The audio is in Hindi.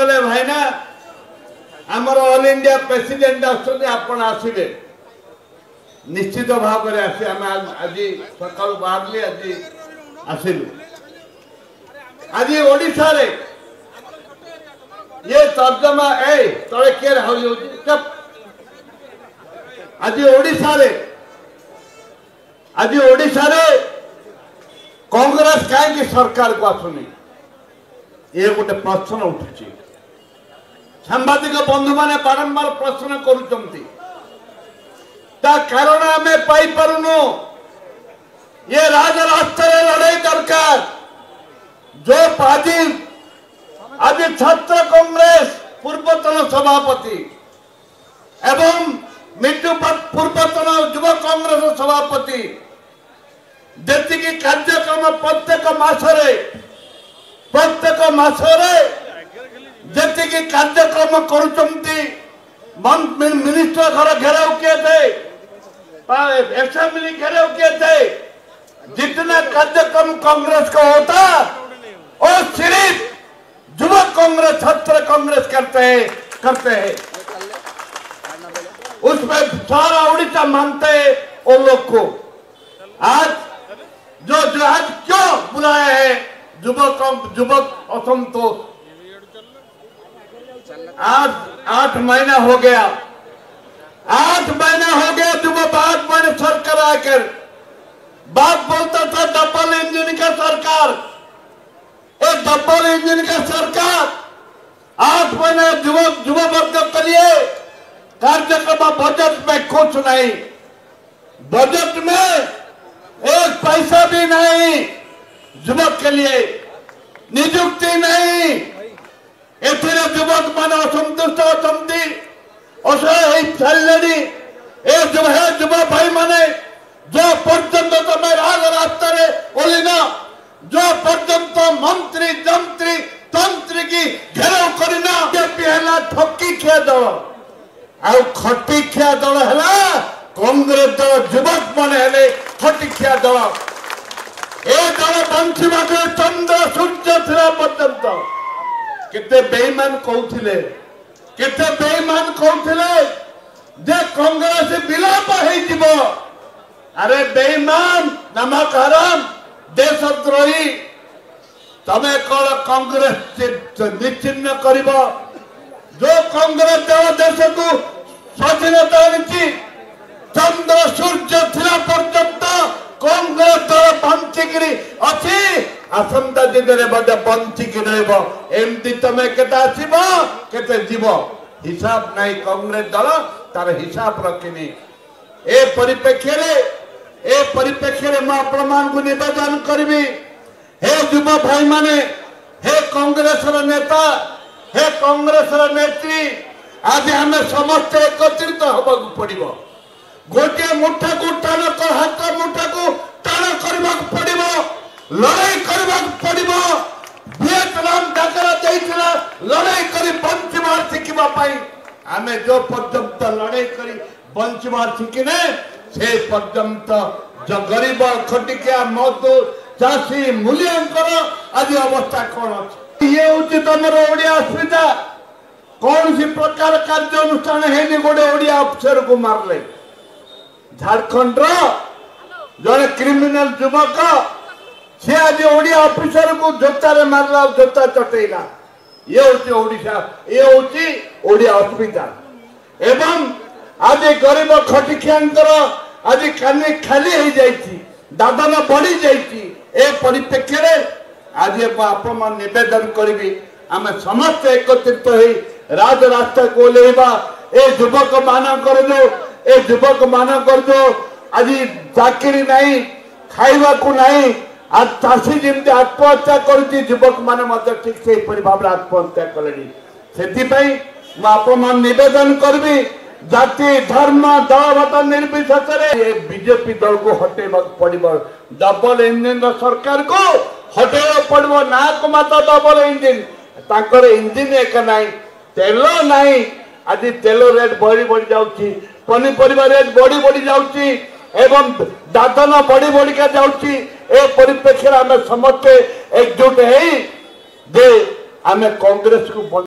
गले भाईना आमर ऑल इंडिया प्रेसिडेंट आसबे निश्चित भाव में आसी आम आज सका बाहर आज आसिलु आज ओडिशा रे ये तर्जमा ए तले किए चप आज ओडिशा रे कांग्रेस कहीं सरकार को आसुनी ये गोटे प्रश्न उठुची सांबादिक बंधु माने बारंबार प्रश्न करुचंती ता कारण आम पाई पारुनु ये राजरास्ता लड़ाई दरकार जो आज छात्र कांग्रेस पूर्वतन सभापति एवं मिट्टू पूर्वतन युव कांग्रेस सभापति जी कार्यक्रम प्रत्येक मासरे जी कार्यक्रम करुचंती मिनिस्टर घर घेराव किए थे असेंबली घेराव किए थे जितना कार्यक्रम कांग्रेस का होता और सिर्फ युवा कांग्रेस छात्र कांग्रेस करते हैं उसमें सारा उड़ीसा मानते हैं वो लोग को आज जो आज क्यों बुलाया है युवक असंतोष आज 8 महीना हो गया 8 महीना हो गया युवक 8 महीने सरकार आकर बात बोलता था डबल इंजन का सरकार एक डबल इंजन का सरकार 8 महीने युवा वर्ग के लिए कार्यक्रम बजट में कुछ नहीं बजट में एक पैसा भी नहीं युवक के लिए नियुक्ति नहीं एथिरे युवक मान असंतुष्ट अछंती युवा भाई माने जो पर्यंत तुम राजरास्ता ओलिना जो पर्यंत मंत्री जंत्री तंत्री की घेराव करना पहला ठकी खिया दल आ खटी खिया दल है कांग्रेस दल युवक माने खटिखिया दल ए दल बंचिबा चंद्र सूर्य थिला पर्यंत केते बेईमान कहउथिले जे कांग्रेस विलाप हे जीव अरे बेईमान नमक हराम देशद्रोही तमे कल कांग्रेस निश्चिन्न करिबो जो कांग्रेस दल देश को स्वाधीनता आनिछि चंद्र सूर्य थिला पर्यंत कांग्रेस दल बंचिकी अच्छी आसंता दिन में बंचिकी रमती तुम के जीव हिसाब नहीं कांग्रेस दल तार हिसाब रखनी ए परिप्रेक्षी मुझे निवेदन करी हे युव भाई माने हे कांग्रेस नेता हे कांग्रेस नेत्री आज आम समस्त एकत्रित होगा पड़ो गोटे मुठा को टाण हाथ मुठा को टाण करने पड़ो लड़ाई करने पड़ो वियतनाम डाकरा देइथिला लड़ाई करी बंचमार शिखिबाई आम जो पर्यंत लड़ाई करी बंचमार शिखिने से पर्यंत जो गरीब खटिकिया मजदूर चाषी मूल्यांकर आज अवस्था कौन अच्छी ये हूँ तुम ओडिया अस्मिता कौन सी प्रकार कार्यानुष्ठान है गोटे ओडिया अफसर को मारले झारखंड जड़े क्रिमिनल युवक सी आज ओडिया ऑफिसर को जोतारे मारला जोता चटेला ये हूँ ओडिशा ये हूँ ओडिया हॉस्पिटल एवं आज गरीब खटिखियांकर आज कानी खाली हो जाइए दादन बढ़ी जाइए ए परिप्रेक्षी आज आप निवेदन करी आम समस्त एकत्रित हो राजरास्ता को ओल्लैबा ए युवक मानकर जो आज चाकरी नहीं खाइबा को नहीं आज चाषी जमी आत्महत्या कर युवक मैंने ठीक से भाव आत्महत्या कले निवेदन करी जाति धर्म दलमत निर्विशेष बीजेपी दल को हटेबा पड़ो डबल इंजिन सरकार को हटेबा पड़ो ना को मात्र डबल इंजिन इंजिन एक नाई तेल नाई आज तेल रेट बढ़ी जाऊँगी पनीपरिया रेट बढ़ी जाऊँगी एवं दादन बढ़िका जाऊँगी ए परिप्रेक्षी आम समस्ते एकजुट है आम कांग्रेस को